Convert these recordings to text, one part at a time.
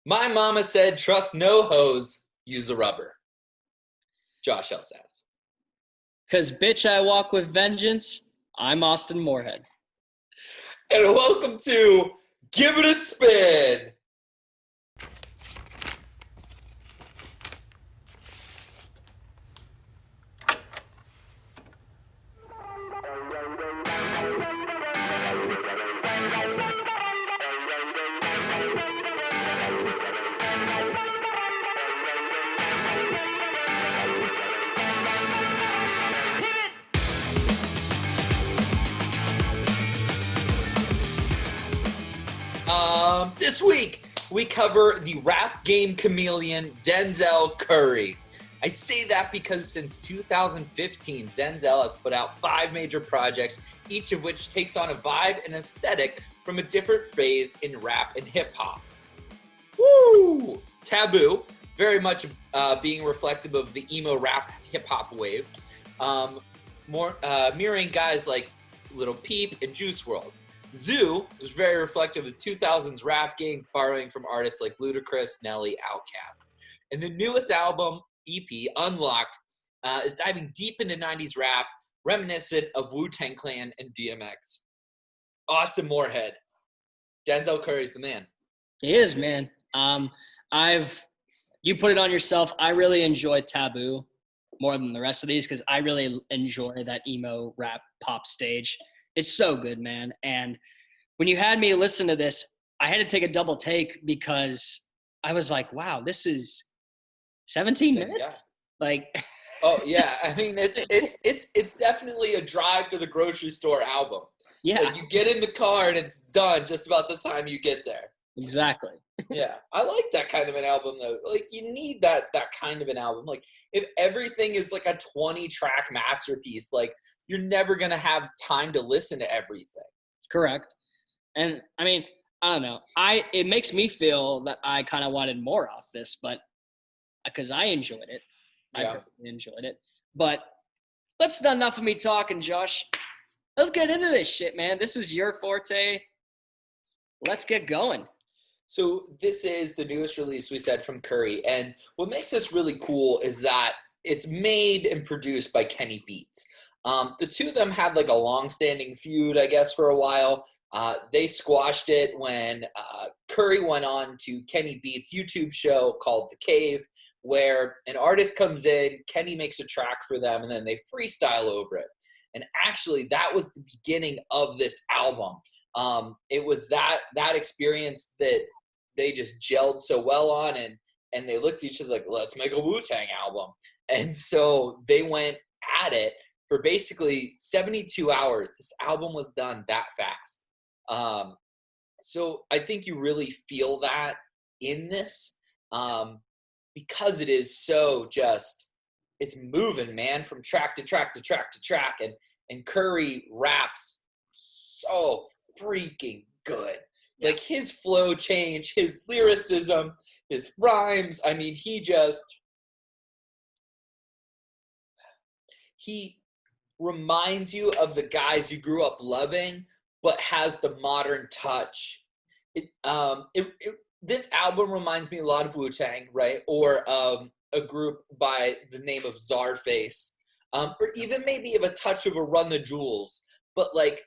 My mama said, trust no hose, use a rubber. Josh Elsass. Because, bitch, I walk with vengeance. I'm Austin Moorhead. And welcome to Give It a Spin. This week, we cover the rap game chameleon, Denzel Curry. I say that because since 2015, Denzel has put out 5 major projects, each of which takes on a vibe and aesthetic from a different phase in rap and hip-hop. Woo! Taboo, very much being reflective of the emo rap hip-hop wave, mirroring guys like Lil Peep and Juice WRLD. Zoo was very reflective of the 2000s rap game, borrowing from artists like Ludacris, Nelly, Outkast. And the newest album, EP, Unlocked, is diving deep into 90s rap, reminiscent of Wu-Tang Clan and DMX. Austin Moorhead. Denzel Curry's the man. He is, man. You put it on yourself. I really enjoy Taboo more than the rest of these because I really enjoy that emo rap pop stage. It's so good, man. And when you had me listen to this, I had to take a double take because I was like, wow, this is 17 minutes. Like, oh yeah. I mean, it's definitely a drive to the grocery store album. Yeah. Like you get in the car and it's done just about the time you get there. Exactly. Yeah. I like that kind of an album though. Like you need that kind of an album. Like if everything is like a 20-track masterpiece, like you're never going to have time to listen to everything. Correct. And I mean, I don't know. It makes me feel that I kind of wanted more off this, but because I enjoyed it. Yeah. I perfectly enjoyed it. But that's not enough of me talking, Josh. Let's get into this shit, man. This is your forte. Let's get going. So this is the newest release we said from Curry. And what makes this really cool is that it's made and produced by Kenny Beats. The two of them had like a long-standing feud, I guess, for a while. They squashed it when Curry went on to Kenny Beats' YouTube show called The Cave, where an artist comes in, Kenny makes a track for them, and then they freestyle over it. And actually, that was the beginning of this album. It was that experience that they just gelled so well on, and they looked at each other like, let's make a Wu-Tang album. And so they went at it for basically 72 hours. This album was done that fast. So I think you really feel that in this because it is so just, it's moving, man, from track to track to track to track. And Curry raps so freaking good. Yeah. Like his flow change, his lyricism, his rhymes. I mean, he reminds you of the guys you grew up loving, but has the modern touch. This album reminds me a lot of Wu-Tang, right? Or a group by the name of Czarface, or even maybe of a touch of a Run the Jewels. But like,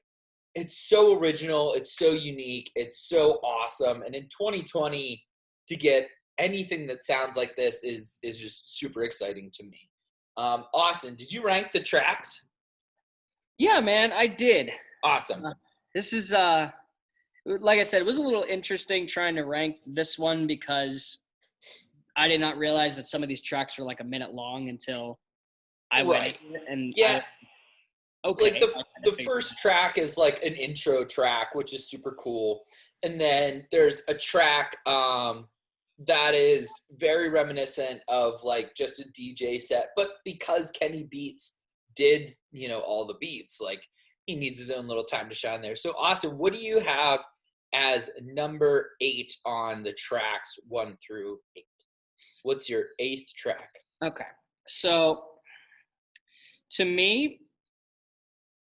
it's so original, it's so unique, it's so awesome. And in 2020, to get anything that sounds like this is just super exciting to me. Austin, did you rank the tracks? Yeah, man, I did. Awesome. This is, like I said, it was a little interesting trying to rank this one because I did not realize that some of these tracks were like a minute long until I went and yeah. Okay. Like the first track is like an intro track, which is super cool. And then there's a track that is very reminiscent of like just a DJ set. But because Kenny Beats did, all the beats, like he needs his own little time to shine there. So Austin, what do you have as number 8 on the tracks 1 through 8? What's your 8th track? Okay. So to me,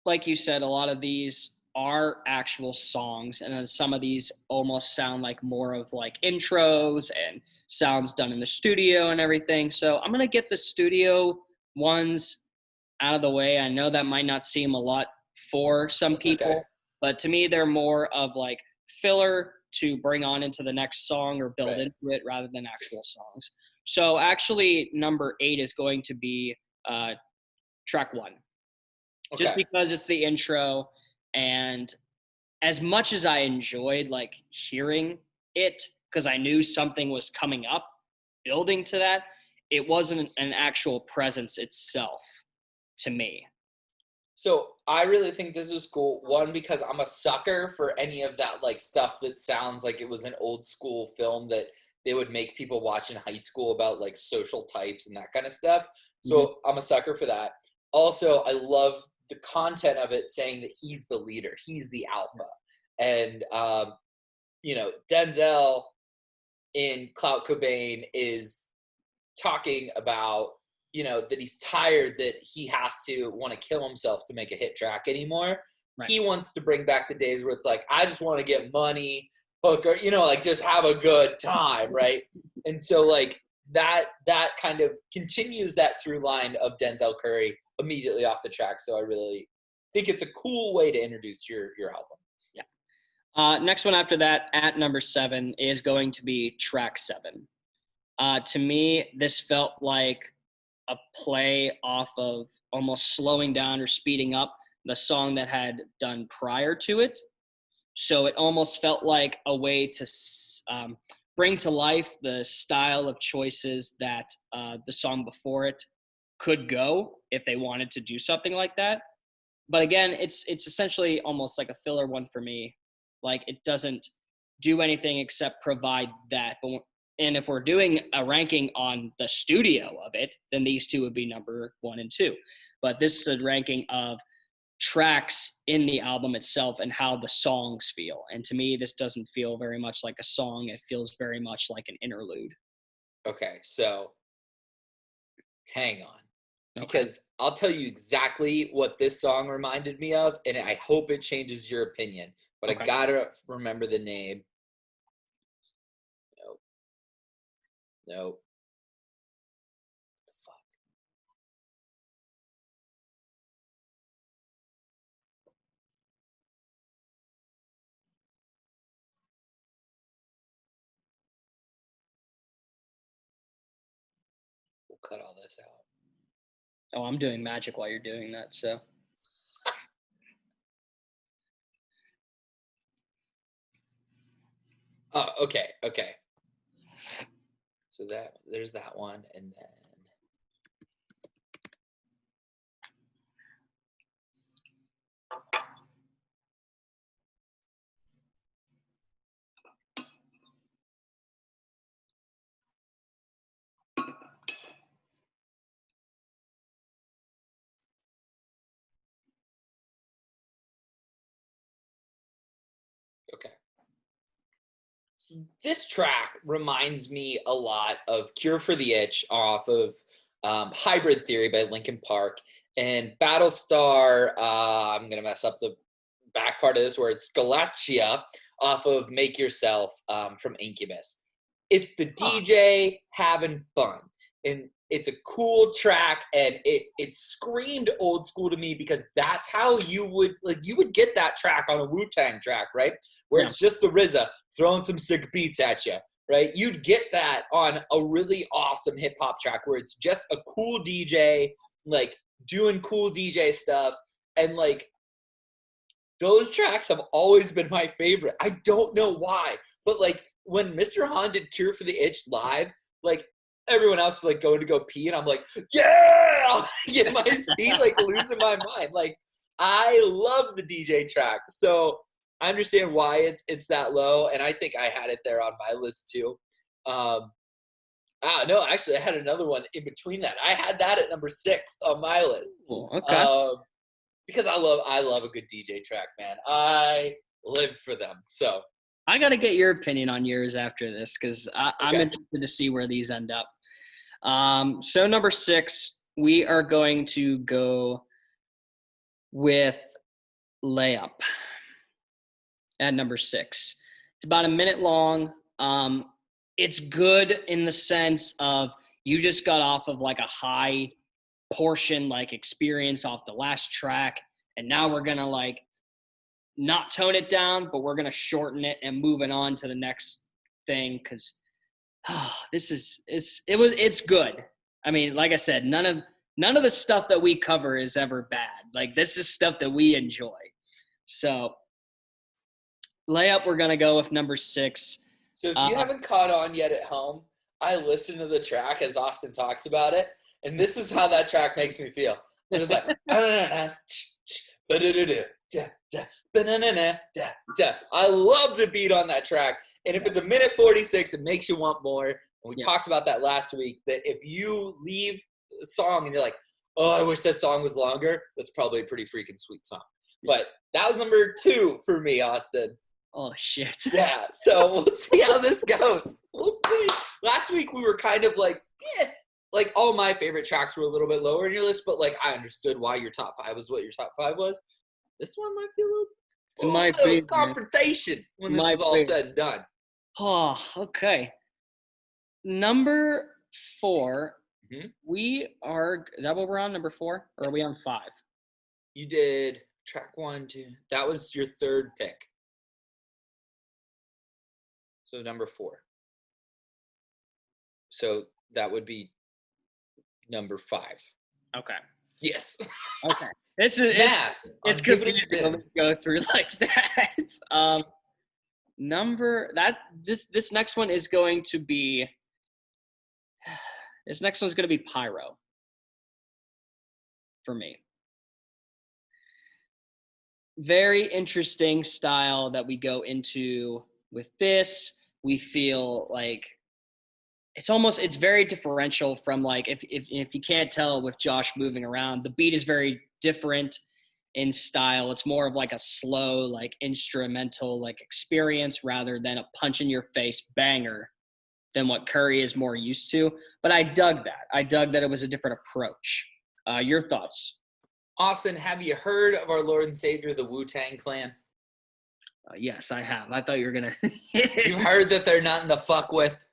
like you said, a lot of these are actual songs, and then some of these almost sound like more of like intros and sounds done in the studio and everything. So I'm gonna get the studio ones out of the way. I know that might not seem a lot for some That's okay. people, but to me, they're more of like filler to bring on into the next song or build Right. into it rather than actual songs. So actually, number 8 is going to be track 1, just Okay. because it's the intro. And as much as I enjoyed like hearing it, because I knew something was coming up, building to that, it wasn't an actual presence itself to me. So I really think this is cool. One, because I'm a sucker for any of that like stuff that sounds like it was an old school film that they would make people watch in high school about like social types and that kind of stuff. Mhm. So I'm a sucker for that. Also, I love the content of it saying that he's the leader, he's the alpha. And Denzel in Clout Cobain is talking about that he's tired that he has to want to kill himself to make a hit track anymore. Right. He wants to bring back the days where it's like, I just want to get money, hooker, like just have a good time, right? And so like that kind of continues that through line of Denzel Curry immediately off the track. So I really think it's a cool way to introduce your album. Yeah. Next one after that, at number 7, is going to be track 7. To me, this felt like a play off of almost slowing down or speeding up the song that had done prior to it. So it almost felt like a way to bring to life the style of choices that the song before it could go if they wanted to do something like that. But again, it's essentially almost like a filler one for me. Like it doesn't do anything except provide that. And if we're doing a ranking on the studio of it, then these two would be number 1 and 2. But this is a ranking of tracks in the album itself and how the songs feel. And to me, this doesn't feel very much like a song. It feels very much like an interlude. Okay, so hang on. Okay. Because I'll tell you exactly what this song reminded me of, and I hope it changes your opinion. But I Okay. gotta remember the name. Nope. Nope. Fuck. We'll cut all this out. Oh, I'm doing magic while you're doing that. So. Oh, okay, okay. So there's that one, and then okay. So this track reminds me a lot of "Cure for the Itch" off of "Hybrid Theory" by Linkin Park, and "Battlestar." I'm gonna mess up the back part of this where it's Galatia off of Make Yourself from Incubus. It's the DJ having fun. And it's a cool track, and it screamed old school to me because that's how you would get that track on a Wu-Tang track, right? Where Yeah. it's just the RZA throwing some sick beats at you, right? You'd get that on a really awesome hip hop track where it's just a cool DJ, like doing cool DJ stuff. And like those tracks have always been my favorite. I don't know why, but like when Mr. Han did Cure for the Itch live, like everyone else was like going to go pee, and I'm like, yeah, in my seat, like losing my mind. Like I love the DJ track, so I understand why it's that low, and I think I had it there on my list too. No, actually, I had another one in between that. I had that at number 6 on my list. Cool. Okay. Because I love a good DJ track, man. I live for them. So I got to get your opinion on yours after this because I'm okay. interested to see where these end up. So number 6, we are going to go with Layup. at number 6. It's about a minute long. It's good in the sense of you just got off of like a high portion like experience off the last track, and now we're gonna like not tone it down, but we're gonna shorten it and moving on to the next thing because it's good. I mean, like I said, none of the stuff that we cover is ever bad. Like this is stuff that we enjoy. So layup, we're gonna go with number 6. So if you haven't caught on yet at home, I listen to the track as Austin talks about it, and this is how that track makes me feel. I'm just like, I love the beat on that track. And if it's a minute 46, it makes you want more. And we talked about that last week, that if you leave a song and you're like, oh, I wish that song was longer, that's probably a pretty freaking sweet song. But that was number 2 for me, Austin. Oh, shit. Yeah, so we'll see how this goes. We'll see. Last week we were kind of like, like all my favorite tracks were a little bit lower in your list, but like I understood why your top 5 was what your top 5 was. This one might be a little confrontation when this is all said and done. Oh, okay. Number 4, we are, is that what we're on, number 4? Or are we on 5? You did track 1, 2. That was your 3rd pick. So number 4. So that would be number 5. Okay. Yes. Okay. This is math. It's confusing when we go through like that. This next one is going to be. This next one's going to be Pyro. For me. Very interesting style that we go into with this. We feel like it's very differential from like if you can't tell with Josh moving around, the beat is very different in style. It's more of like a slow, like instrumental, like experience rather than a punch in your face banger than what Curry is more used to. But I dug that. I dug that it was a different approach. Your thoughts? Austin, have you heard of our Lord and Savior, the Wu-Tang Clan? Yes, I have. I thought you were going to. You've heard that they're nothing to fuck with?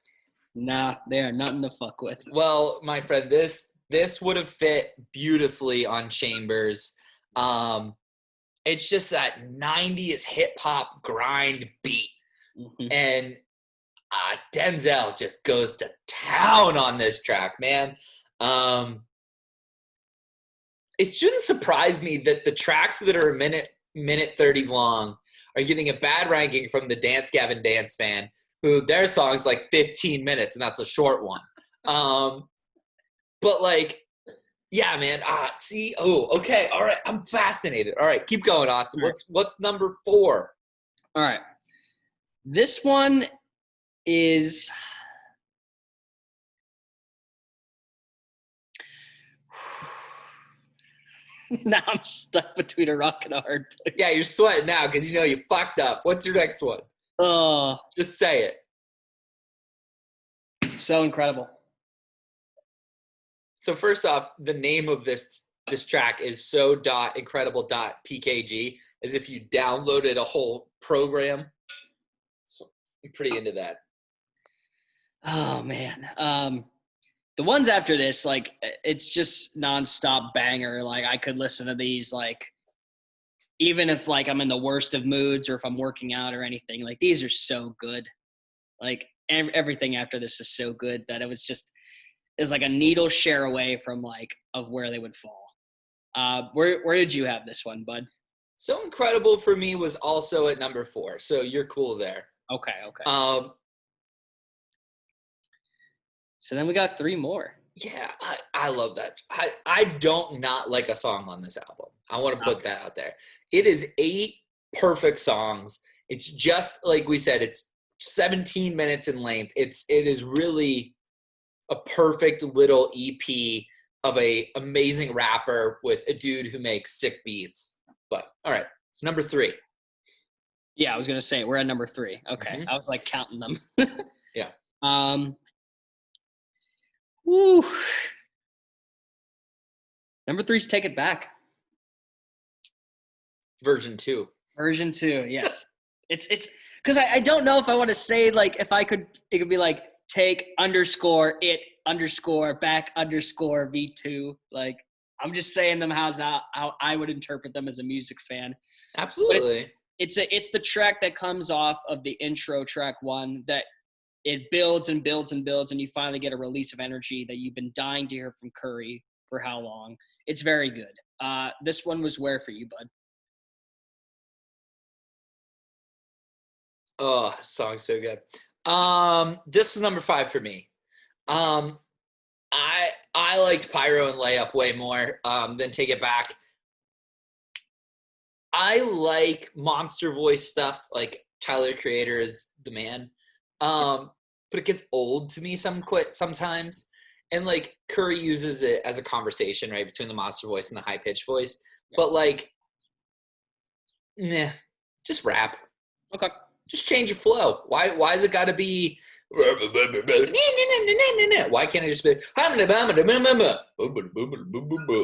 Nah, they are nothing to fuck with. Well, my friend, this would have fit beautifully on Chambers. It's just that 90s hip-hop grind beat. Mm-hmm. And Denzel just goes to town on this track, man. It shouldn't surprise me that the tracks that are a minute 30 long are getting a bad ranking from the Dance Gavin Dance fan, who their song's like 15 minutes, and that's a short one. But like, yeah, man. Okay, all right. I'm fascinated. All right, keep going, Austin. What's number 4? All right. This one is now I'm stuck between a rock and a hard place. Yeah, you're sweating now because you know you fucked up. What's your next one? Just say it. So incredible. So first off, the name of this track is so.incredible.pkg, as if you downloaded a whole program. So I'm pretty into that. Oh man. The ones after this, like, it's just nonstop banger. Like, I could listen to these, like, even if, like, I'm in the worst of moods or if I'm working out or anything. Like, these are so good. Like, everything after this is so good that it's like a needle share away from, like, of where they would fall. Where did you have this one, bud? So Incredible for me was also at number 4. So you're cool there. Okay. So then we got 3 more. Yeah, I love that. I don't not like a song on this album. I want to put that out there. It is 8 perfect songs. It's just like we said, it's 17 minutes in length. It is really a perfect little EP of a amazing rapper with a dude who makes sick beats. But all right, so number 3. Yeah, I was gonna say we're at number 3. Okay, mm-hmm. I was like counting them. Yeah. Woo. Number 3's Take It Back. Version 2. Version 2, yes. It's because I don't know if I want to say like if I could it could be like take underscore it underscore back underscore V2. Like I'm just saying them how I would interpret them as a music fan. But Absolutely. it's the track that comes off of the intro track one that it builds and builds and builds and you finally get a release of energy that you've been dying to hear from Curry for how long. It's very good. This one was Where for you, bud. Oh, song's so good. This was number 5 for me. Um, I liked Pyro and Layup way more than Take It Back. I like monster voice stuff, like Tyler the Creator is the man. But it gets old to me sometimes. And like Curry uses it as a conversation, right, between the monster voice and the high pitched voice. Yeah. But like, just rap. Okay. Just change your flow. Why is it got to be? Why can't it just be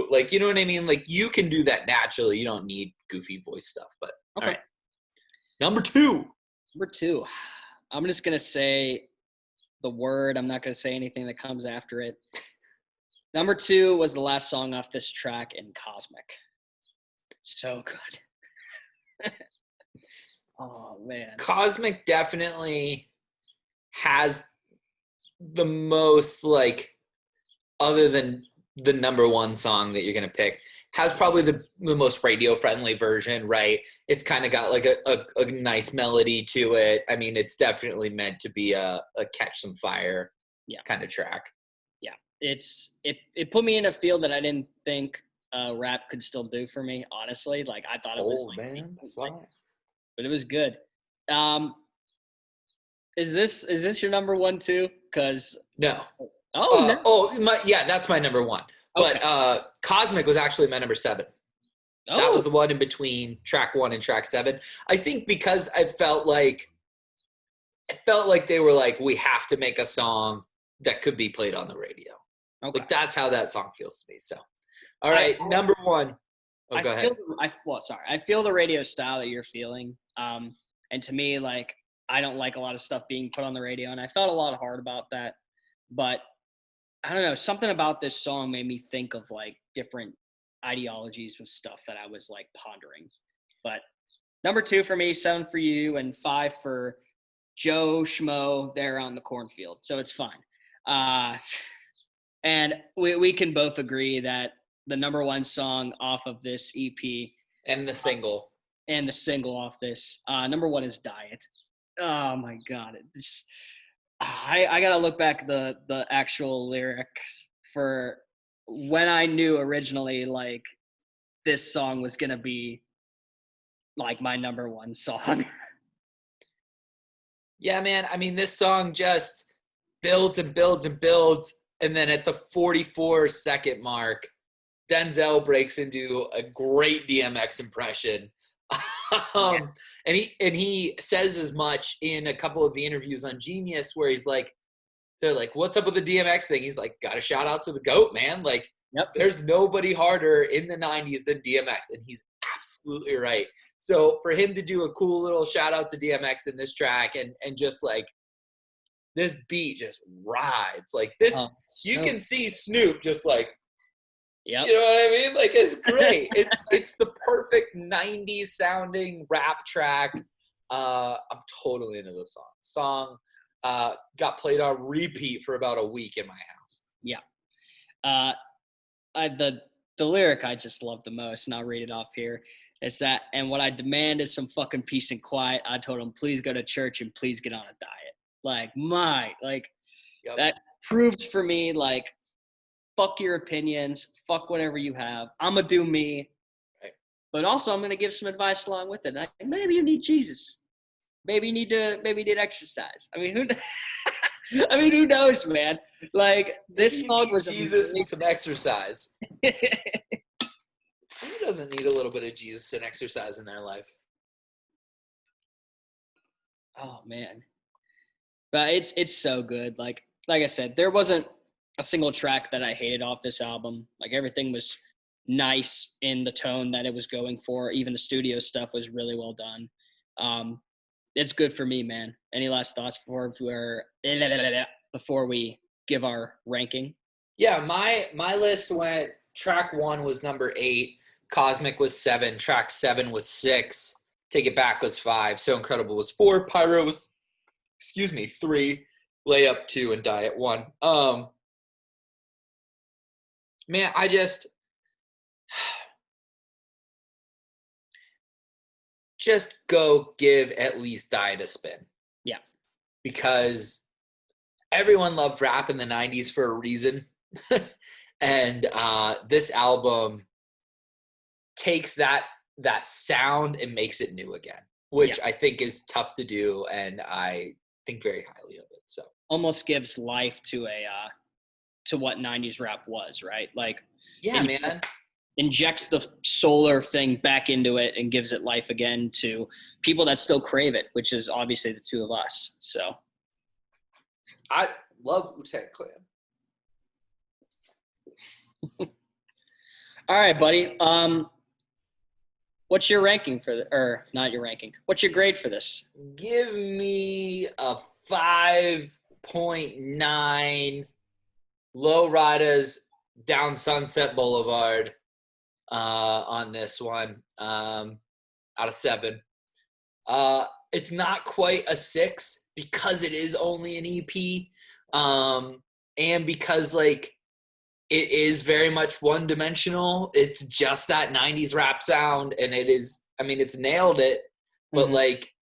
like, you know what I mean? Like you can do that naturally. You don't need goofy voice stuff. But Okay. all right, number 2. Number 2. I'm just gonna say the word. I'm not gonna say anything that comes after it. Number 2 was the last song off this track in Cosmic. So good. Oh man. Cosmic definitely has the most, like, other than the number 1 song that you're gonna pick, has probably the most radio friendly version, right? It's kind of got like a nice melody to it. I mean, it's definitely meant to be a catch some fire kind of track. Yeah, it put me in a field that I didn't think rap could still do for me. Honestly, like I thought it was like, man, that's why. But it was good. Is this your number 1 too? Because no. no. That's my number 1. Okay. But Cosmic was actually my number 7. That was the one in between track 1 and track 7. I think because I felt like they were like, we have to make a song that could be played on the radio. Okay. Like that's how that song feels to me. So, all right, number 1. Oh, go ahead. I feel the radio style that you're feeling. And to me, like I don't like a lot of stuff being put on the radio, and I felt a lot hard about that. But I don't know, something about this song made me think of like different ideologies with stuff that I was like pondering. But number 2 for me, 7 for you, and 5 for Joe Schmo there on the cornfield. So it's fine. And we can both agree that the number 1 song off of this EP and the single off this number 1 is Diet. Oh my God. I gotta look back the actual lyrics for when I knew originally like this song was gonna be like my number 1 song. Yeah, man. I mean, this song just builds and builds and builds, and then at the 44-second mark, Denzel breaks into a great DMX impression. And he says as much in a couple of the interviews on Genius where he's like, they're like, what's up with the DMX thing? He's like, got a shout out to the GOAT, man. Like, There's nobody harder in the 90s than DMX. And he's absolutely right. So for him to do a cool little shout out to DMX in this track and just like, this beat just rides. Like this, you can see Snoop just like, Yep. You know what I mean? Like, it's great. It's the perfect 90s sounding rap track. I'm totally into this song. Got played on repeat for about a week in my house. Yeah. The lyric I just love the most, and I'll read it off here. It's that, and what I demand is some fucking peace and quiet. I told him, please go to church and please get on a diet. That proves for me, like, fuck your opinions, fuck whatever you have. I'm going to do me. Right. But also I'm going to give some advice along with it. Like, maybe you need Jesus. Maybe you need exercise. I mean, who knows, man? Like, this song was Jesus and some exercise. Who doesn't need a little bit of Jesus and exercise in their life? Oh man. But it's so good. Like I said, there wasn't a single track that I hated off this album. Like everything was nice in the tone that it was going for. Even the studio stuff was really well done. it's good for me, man. Any last thoughts before we give our ranking? Yeah, my list went track 1 was number 8, Cosmic was 7, track 7 was 6, Take It Back was 5, So Incredible was 4, Pyro was 3, Layup 2, and Diet 1. Man, I just go give at least Diet a spin. Yeah. Because everyone loved rap in the 90s for a reason. And this album takes that sound and makes it new again, which I think is tough to do, and I think very highly of it. So almost gives life to to what 90s rap was, right? Like, yeah, man, injects the solar thing back into it and gives it life again to people that still crave it, which is obviously the two of us. So I love Wu-Tang Clan. All right, buddy. What's your ranking or not your ranking? What's your grade for this? Give me a 5.9 Low Riders down Sunset Boulevard on this one, out of 7. It's not quite a 6 because it is only an EP, and because like it is very much one-dimensional. It's just that 90s rap sound, and it is, I mean, it's nailed it, but like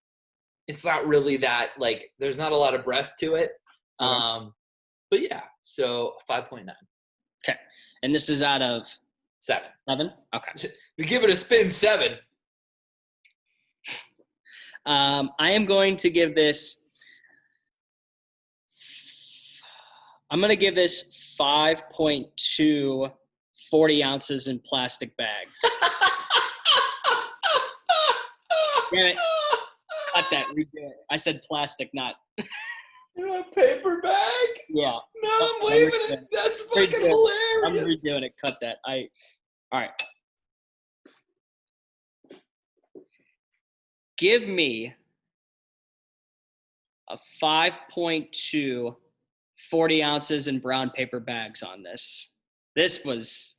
it's not really that, like, there's not a lot of breath to it. But yeah, so 5.9. Okay. And this is out of 7. Okay. We give it a spin 7. I am going to give this, I'm going to give this 5.2 40 ounces in plastic bag. Damn it. Cut that. Redo it. I said plastic, not. In a paper bag? Yeah. No, I'm leaving it. That's fucking hilarious. I'm redoing it. Cut that. All right. Give me a 5.2 40 ounces in brown paper bags on this. This is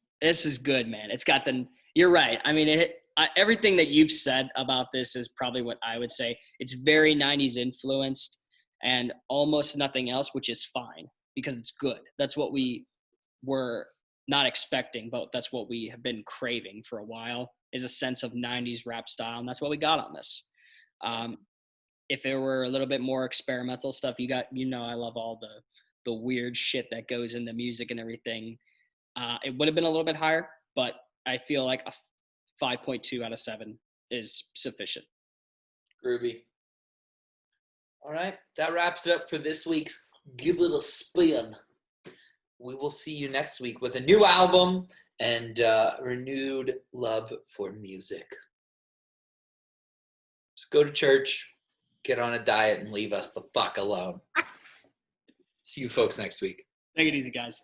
good, man. It's got you're right. I mean, everything that you've said about this is probably what I would say. It's very 90s influenced and almost nothing else, which is fine because it's good. That's what we were not expecting, but that's what we have been craving for a while, is a sense of 90s rap style, and that's what we got on this. If it were a little bit more experimental stuff, I love all the weird shit that goes into music and everything. It would have been a little bit higher, but I feel like a 5.2 out of 7 is sufficient. Groovy. All right, that wraps it up for this week's Give It a Spin. We will see you next week with a new album and renewed love for music. Just go to church, get on a diet, and leave us the fuck alone. See you folks next week. Take it easy, guys.